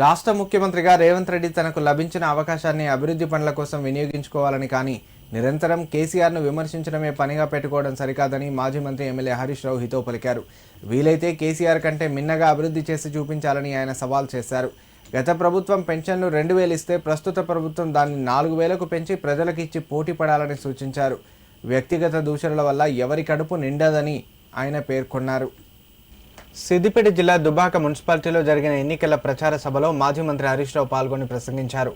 రాష్ట్ర ముఖ్యమంత్రిగా రేవంత్ రెడ్డి తనకు లభించిన అవకాశాన్ని అభివృద్ధి పనుల కోసం వినియోగించుకోవాలని కానీ నిరంతరం కేసీఆర్ను విమర్శించడమే పనిగా పెట్టుకోవడం సరికాదని మాజీ మంత్రి ఎమ్మెల్యే హరీష్ రావు హితవు పలికారు. వీలైతే కేసీఆర్ కంటే మిన్నగా అభివృద్ధి చేసి చూపించాలని ఆయన సవాల్ చేశారు. గత ప్రభుత్వం పెన్షన్ను 2000 ఇస్తే ప్రస్తుత ప్రభుత్వం దాన్ని 4000కు పెంచి ప్రజలకు ఇచ్చి పోటీ పడాలని సూచించారు. వ్యక్తిగత దూషణల వల్ల ఎవరి కడుపు నిండదని ఆయన పేర్కొన్నారు. సిద్దిపేట జిల్లా దుబ్బాక మున్సిపాలిటీలో జరిగిన ఎన్నికల ప్రచార సభలో మాజీ మంత్రి హరీష్ రావు పాల్గొని ప్రసంగించారు.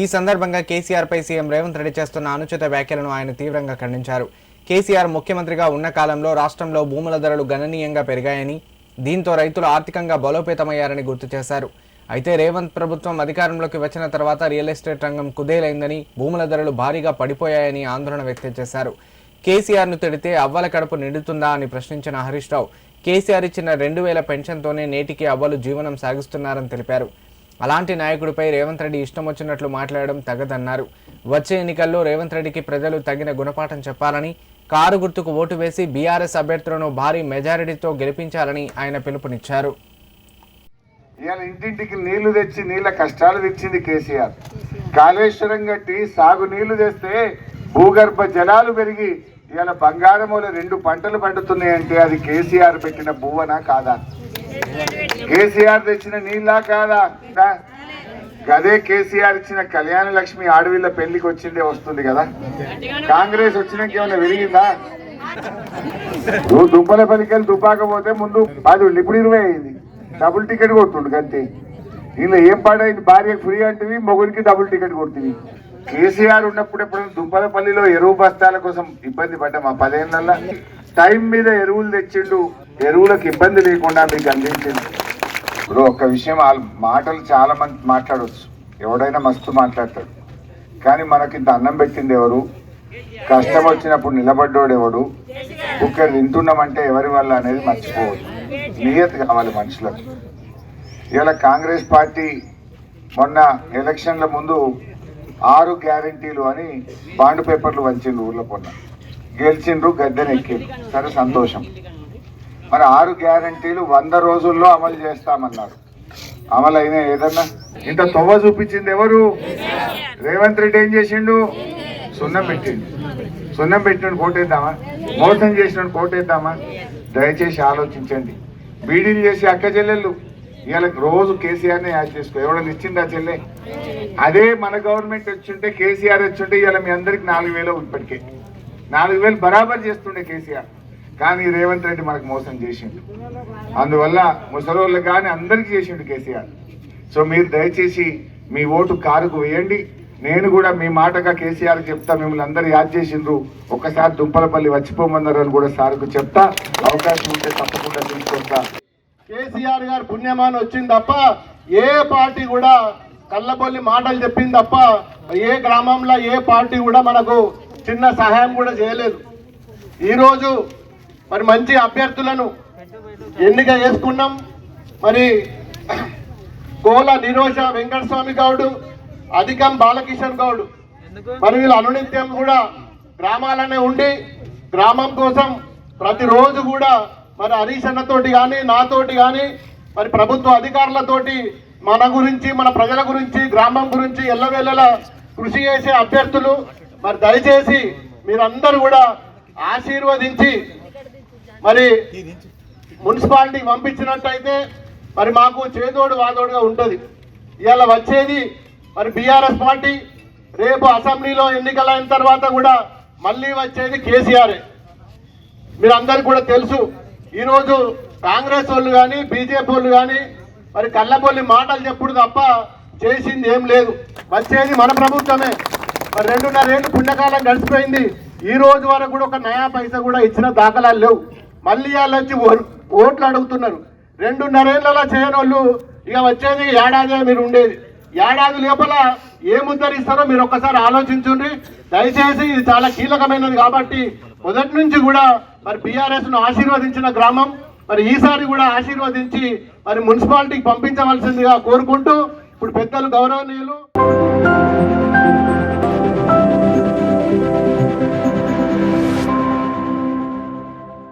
ఈ సందర్భంగా కేసీఆర్పై సీఎం రేవంత్ రెడ్డి చేస్తున్న అనుచిత వ్యాఖ్యలను ఆయన తీవ్రంగా ఖండించారు. కేసీఆర్ ముఖ్యమంత్రిగా ఉన్న కాలంలో రాష్ట్రంలో భూముల ధరలు గణనీయంగా పెరిగాయని, దీంతో రైతులు ఆర్థికంగా బలోపేతమయ్యారని గుర్తు చేశారు. అయితే రేవంత్ ప్రభుత్వం అధికారంలోకి వచ్చిన తర్వాత రియల్ ఎస్టేట్ రంగం కుదేలైందని, భూముల ధరలు భారీగా పడిపోయాయని ఆందోళన వ్యక్తం చేశారు. కేసీఆర్ను తిడితే అవ్వల కడుపు నిండుతుందా అని ప్రశ్నించిన హరీష్ రావు కేసీఆర్ ఇచ్చిన 2000 పెన్షన్తోనే నేటికి అవ్వలు జీవనం సాగిస్తున్నారని తెలిపారు. అలాంటి నాయకుడిపై రేవంత్ రెడ్డి ఇష్టం వచ్చినట్లు మాట్లాడడం తగదన్నారు. వచ్చే ఎన్నికల్లో రేవంత్ రెడ్డికి ప్రజలు తగిన గుణపాఠం చెప్పాలని, కారు గుర్తుకు ఓటు వేసి బీఆర్ఎస్ అభ్యర్థులను భారీ మెజారిటీతో గెలిపించాలని ఆయన పిలుపునిచ్చారు. ఇవాళ ఇంటింటికి నీళ్లు తెచ్చి నీళ్ళ కష్టాలు తెచ్చింది కేసీఆర్. కాళేశ్వరం కట్టి సాగు నీళ్లు తెస్తే భూగర్భ జలాలు పెరిగి ఇవాళ బంగారముల 2 పంటలు పండుతున్నాయంటే అది కేసీఆర్ పెట్టిన భూవనా కాదా? కేసీఆర్ తెచ్చిన నీళ్ళా కాదా? గదే కేసీఆర్ ఇచ్చిన కళ్యాణ లక్ష్మి ఆడవిళ్ళ పెళ్లికి వచ్చిందే వస్తుంది కదా. కాంగ్రెస్ వచ్చినాక ఏమైనా విరిగిందా? నువ్వు దుబ్బల పలికెళ్ళి దుబ్బాకపోతే ముందు 10 ఇప్పుడు 20 అయింది. డబుల్ టికెట్ కొడుతుండు అంతే. వీళ్ళు ఏం పాడైంది? భార్యకు ఫ్రీ అంటివి, మొగుడికి డబుల్ టికెట్ కొడుతుంది. కేసీఆర్ ఉన్నప్పుడు ఎప్పుడైనా దుబ్బలపల్లిలో ఎరువు బస్తాల కోసం ఇబ్బంది పడ్డాం. 10 ఏళ్ళ టైం మీద ఎరువులు తెచ్చిండు, ఎరువులకు ఇబ్బంది లేకుండా మీకు అందించింది. ఇప్పుడు ఒక్క విషయం, మాటలు చాలా మంది మాట్లాడవచ్చు, ఎవడైనా మస్తు మాట్లాడతాడు. కానీ మనకి ఇంత అన్నం పెట్టింది ఎవరు? కష్టం వచ్చినప్పుడు నిలబడ్డోడు ఎవడు? కుక్కర్ తింటున్నామంటే ఎవరి వల్ల అనేది మర్చిపోవద్దు. నియత కావాలి మనుషులకు. ఇలా కాంగ్రెస్ పార్టీ మొన్న ఎలక్షన్ల ముందు 6 గ్యారంటీలు అని బాండ్ పేపర్లు వంచిండ్రు. ఊళ్ళో పొన్న గెలిచిండ్రు, గద్దెనెక్కిండ్రు. సరే, సంతోషం. మరి 6 గ్యారంటీలు 100 రోజుల్లో అమలు చేస్తామన్నారు. అమలు అయినా ఏదన్నా? ఇంత తొవ్వ చూపించింది ఎవరు? రేవంత్ రెడ్డి ఏం చేసిండు? సున్నం పెట్టిండు. సున్నం పెట్టినట్టు కోటేద్దామా? మోసం చేసినట్టు కోటేద్దామా? దయచేసి ఆలోచించండి. బీడీలు చేసి అక్క చెల్లెళ్ళు ఇవాళ రోజు కేసీఆర్నే యాడ్ చేసుకో. ఎవడని ఇచ్చిందా చెల్లె? అదే మన గవర్నమెంట్ వచ్చుంటే, కేసీఆర్ వచ్చుంటే ఇవాళ మీ అందరికి 4000 ఇప్పటికే 4000 బరాబర్ చేస్తుండే కేసీఆర్. కానీ రేవంత్ రెడ్డి మనకు మోసం చేసిండు. అందువల్ల ముసలోళ్ళు కానీ అందరికీ చేసిండు కేసీఆర్. సో మీరు దయచేసి మీ ఓటు కారుకు వేయండి. నేను కూడా మీ మాటగా కేసీఆర్ చెప్తా, మిమ్మల్ని అందరూ యాద్ చేసిండ్రు, ఒక్కసారి దుంపలపల్లి వచ్చిపోమన్నారు అని కూడా సార్కు చెప్తా. అవకాశం ఉంటే తప్పకుండా తీసుకొస్తా. కేసీఆర్ గారు పుణ్యమాన్ వచ్చింది తప్ప ఏ పార్టీ కూడా కళ్ళబొల్లి మాటలు చెప్పింది తప్ప ఏ గ్రామంలో ఏ పార్టీ కూడా మనకు చిన్న సహాయం కూడా చేయలేదు. ఈరోజు మరి మంచి అభ్యర్థులను ఎన్నిక చేసుకున్నాం. మరి కోల నిరోష వెంకటస్వామి గౌడ్, అధికం బాలకిషన్ గౌడ్, మరి వీళ్ళు అనునిత్యం కూడా గ్రామాలనే ఉండి గ్రామం కోసం ప్రతిరోజు కూడా మరి హరీష్ అన్నతోటి కానీ నాతోటి కానీ మరి ప్రభుత్వ అధికారులతోటి మన గురించి, మన ప్రజల గురించి, గ్రామం గురించి ఎల్లవేళలా కృషి చేసే అభ్యర్థులు. మరి దయచేసి మీరందరూ కూడా ఆశీర్వదించి మరి మున్సిపాలిటీకి పంపించినట్టయితే మరి మాకు చేదోడు వాదోడుగా ఉంటుంది. ఇవాళ వచ్చేది మరి బీఆర్ఎస్ పార్టీ, రేపు అసెంబ్లీలో ఎన్నికలైన తర్వాత కూడా మళ్ళీ వచ్చేది కేసీఆర్. మీరందరికీ కూడా తెలుసు. ఈరోజు కాంగ్రెస్ వాళ్ళు కానీ బీజేపీ వాళ్ళు కానీ మరి కళ్ళబొల్లి మాటలు చెప్పుడు తప్ప చేసింది ఏం లేదు. వచ్చేది మన ప్రభుత్వమే. మరి 2.5 ఏళ్ళు పుణ్యకాలం గడిచిపోయింది. ఈ రోజు వరకు కూడా ఒక నయా పైసా కూడా ఇచ్చిన దాఖలాలు లేవు. మళ్ళీ వాళ్ళు వచ్చి ఓట్లు అడుగుతున్నారు. 2.5 ఏళ్ళలా చేయని వాళ్ళు ఇక వచ్చేది ఏడాది మీరు ఉండేది. ఏడాది లోపల ఏ ముద్దరిస్తారో మీరు ఒక్కసారి ఆలోచించండి దయచేసి. ఇది చాలా కీలకమైనది కాబట్టి మొదటి నుంచి కూడా మరి బీఆర్ఎస్ ను ఆశీర్వదించిన గ్రామం, మరి ఈసారి కూడా ఆశీర్వదించి మరి మున్సిపాలిటీకి పంపించవలసిందిగా కోరుకుంటూ ఇప్పుడు పెద్దలు గౌరవనీయులు